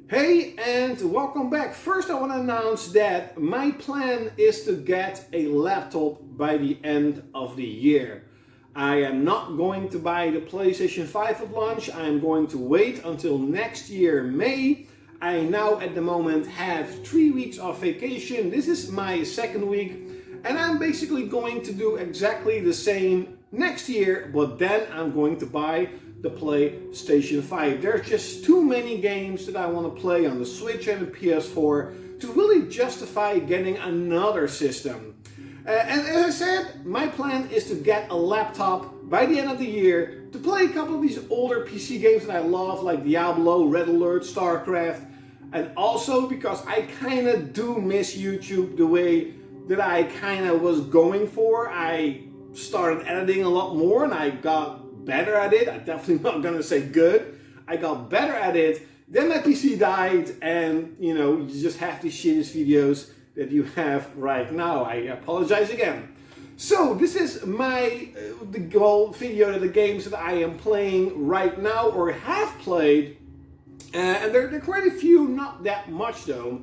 Hey, and welcome back. First I want to announce that my plan is to get a laptop by the end of the year. I am not going to buy the PlayStation 5 at launch. I am going to wait until next year, May. I now at the moment have 3 weeks of vacation. This is my second week, and I'm basically going to do exactly the same next year, but then I'm going to buy the PlayStation 5. There's just too many games that I want to play on the Switch and the PS4 to really justify getting another system. And as I said, my plan is to get a laptop by the end of the year to play a couple of these older PC games that I love, like Diablo, Red Alert, StarCraft, and also because I kind of do miss YouTube the way that I kind of was going for. I started editing a lot more and I got better at it. I'm definitely not gonna say good. I got better at it. Then my PC died, and you just have these shittiest videos that you have right now. I apologize again. So this is my video of the games that I am playing right now or have played, and there are quite a few, not that much though.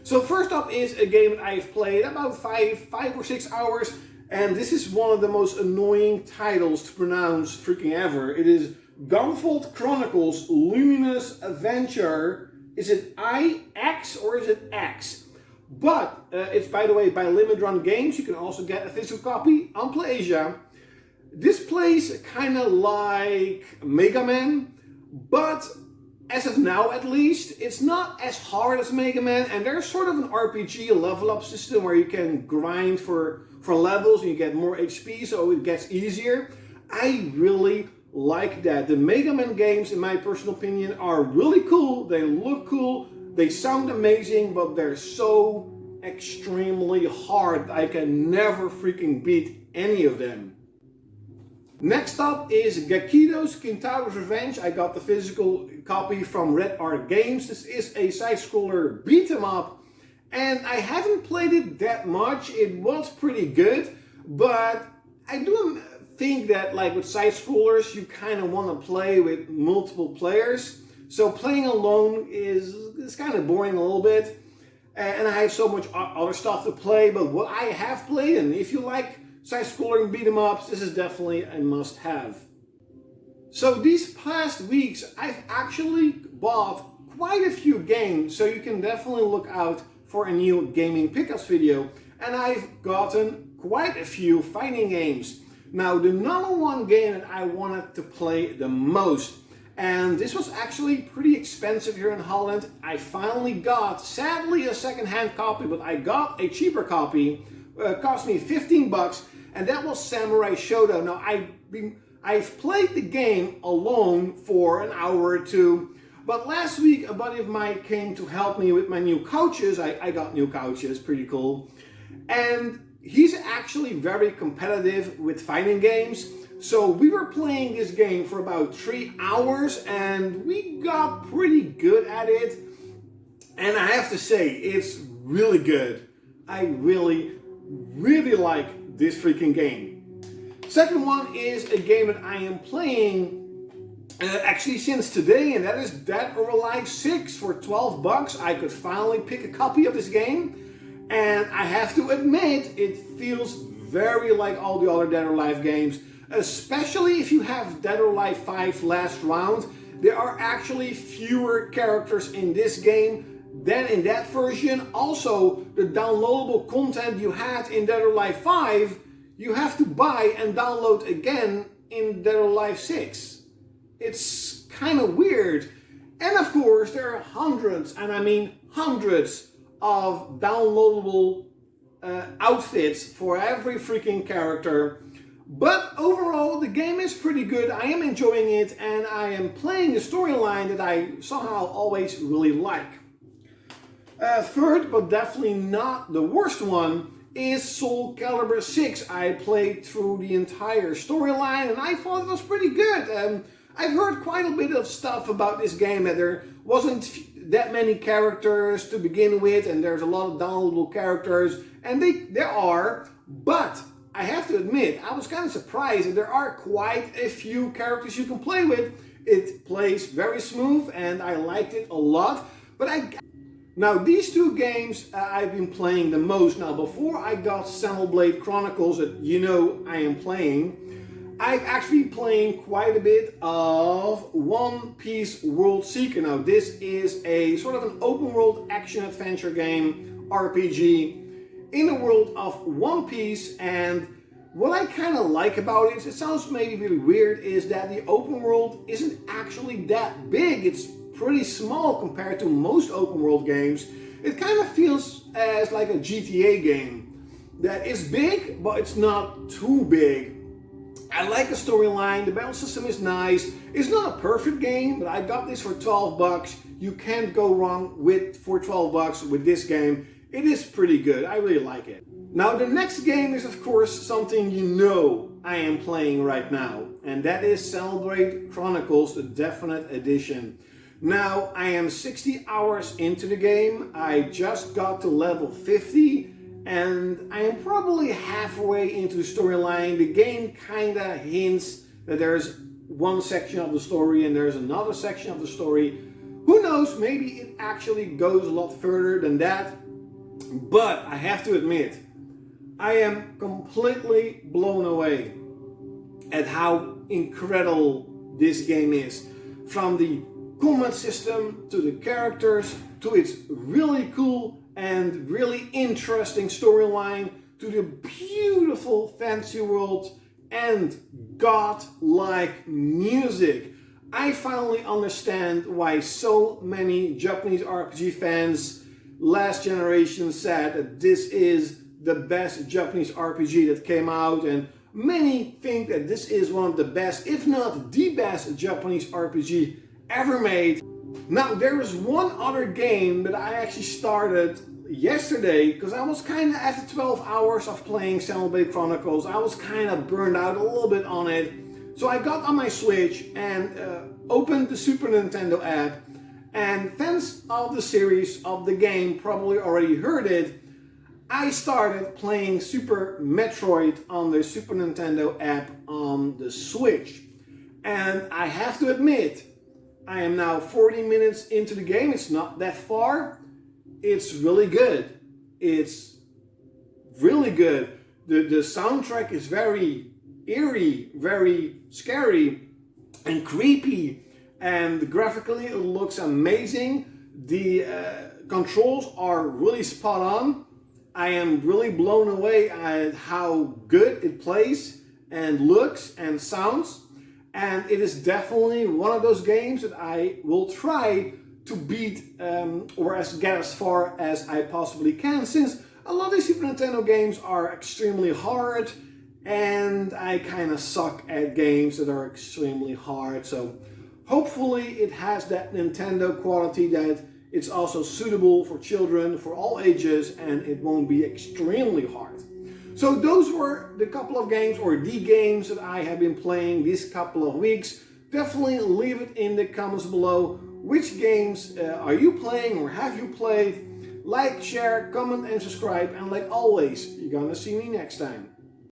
So first up is a game that I've played about five or 6 hours. And this is one of the most annoying titles to pronounce freaking ever. It is Soundwave Chronicles Luminous Adventure. Is it IX or is it X? But it's, by the way, by Limited Run Games. You can also get a physical copy on PlayAsia. This plays kind of like Mega Man, but as of now at least, it's not as hard as Mega Man, and there's sort of an RPG, a level up system where you can grind for levels and you get more HP, so it gets easier. I really like that. The Mega Man games, in my personal opinion, are really cool. They look cool, they sound amazing, but they're so extremely hard. I can never freaking beat any of them. Next up is Gakido's Kintaga's Revenge. I got the physical copy from Red Art Games. This is a side-scroller beat-em-up, and I haven't played it that much. It was pretty good, but I do think that, like with side-scrollers, you kind of want to play with multiple players. So playing alone is kind of boring a little bit, and I have so much other stuff to play. But what I have played, and if you like side-scroller and beat-em-ups, this is definitely a must-have. So these past weeks, I've actually bought quite a few games, so you can definitely look out for a new gaming pickups video. And I've gotten quite a few fighting games. Now, the number one game that I wanted to play the most, and this was actually pretty expensive here in Holland. I finally got, sadly, a second-hand copy, but I got a cheaper copy. Cost me 15 bucks, and that was Samurai Shodown. Now, I've played the game alone for an hour or two, but last week a buddy of mine came to help me with my new couches. I got new couches, pretty cool. And he's actually very competitive with fighting games. So we were playing this game for about 3 hours, and we got pretty good at it. And I have to say, it's really good. I really like this freaking game. Second one is a game that I am playing actually since today, and that is Dead or Alive 6 for 12 bucks. I could finally pick a copy of this game, and I have to admit, it feels very like all the other Dead or Alive games, especially if you have Dead or Alive 5 Last Round. There are actually fewer characters in this game than in that version. Also, the downloadable content you had in Dead or Alive 5, you have to buy and download again in Dead or Alive 6. It's kind of weird. And of course, there are hundreds, and I mean hundreds, of downloadable outfits for every freaking character. But overall, the game is pretty good. I am enjoying it, and I am playing a storyline that I somehow always really like. Third, but definitely not the worst one, is Soul Calibur 6. I played through the entire storyline, and I thought it was pretty good. I've heard quite a bit of stuff about this game, that there wasn't that many characters to begin with, and there's a lot of downloadable characters, and there are, but I have to admit, I was kind of surprised that there are quite a few characters you can play with. It plays very smooth, and I liked it a lot. Now these two games I've been playing the most. Now before I got Xenoblade Chronicles that you know I am playing, I've actually been playing quite a bit of One Piece World Seeker. Now this is a sort of an open world action adventure game, RPG, in the world of One Piece. And what I kind of like about it sounds maybe really weird, is that the open world isn't actually that big. It's pretty small compared to most open world games. It kind of feels as like a GTA game that is big, but it's not too big. I like the storyline, the battle system is nice. It's not a perfect game, but I got this for 12 bucks. You can't go wrong for 12 bucks with this game. It is pretty good, I really like it. Now the next game is of course something you know I am playing right now, and that is Soundwave Chronicles, the Definite Edition. Now I am 60 hours into the game. I just got to level 50 and I am probably halfway into the storyline. The game kinda hints that there's one section of the story and there's another section of the story. Who knows, maybe it actually goes a lot further than that. But I have to admit, I am completely blown away at how incredible this game is. From the combat system, to the characters, to its really cool and really interesting storyline, to the beautiful fantasy world and god-like music. I finally understand why so many Japanese RPG fans last generation said that this is the best Japanese RPG that came out, and many think that this is one of the best, if not the best Japanese RPG ever made. Now there is one other game that I actually started yesterday because I was kind of, after 12 hours of playing Xenoblade Chronicles, I was kind of burned out a little bit on it. So I got on my Switch and opened the Super Nintendo app, and fans of the series, of the game, probably already heard it. I started playing Super Metroid on the Super Nintendo app on the Switch. And I have to admit, I am now 40 minutes into the game. It's not that far. It's really good. It's really good. The soundtrack is very eerie, very scary and creepy. And graphically it looks amazing. The controls are really spot on. I am really blown away at how good it plays and looks and sounds. And it is definitely one of those games that I will try to beat or get as far as I possibly can, since a lot of these Super Nintendo games are extremely hard and I kind of suck at games that are extremely hard. So hopefully it has that Nintendo quality that it's also suitable for children, for all ages, and it won't be extremely hard. So those were the couple of games, or the games, that I have been playing these couple of weeks. Definitely leave it in the comments below. Which games are you playing or have you played? Like, share, comment and subscribe, and like always, you're gonna see me next time.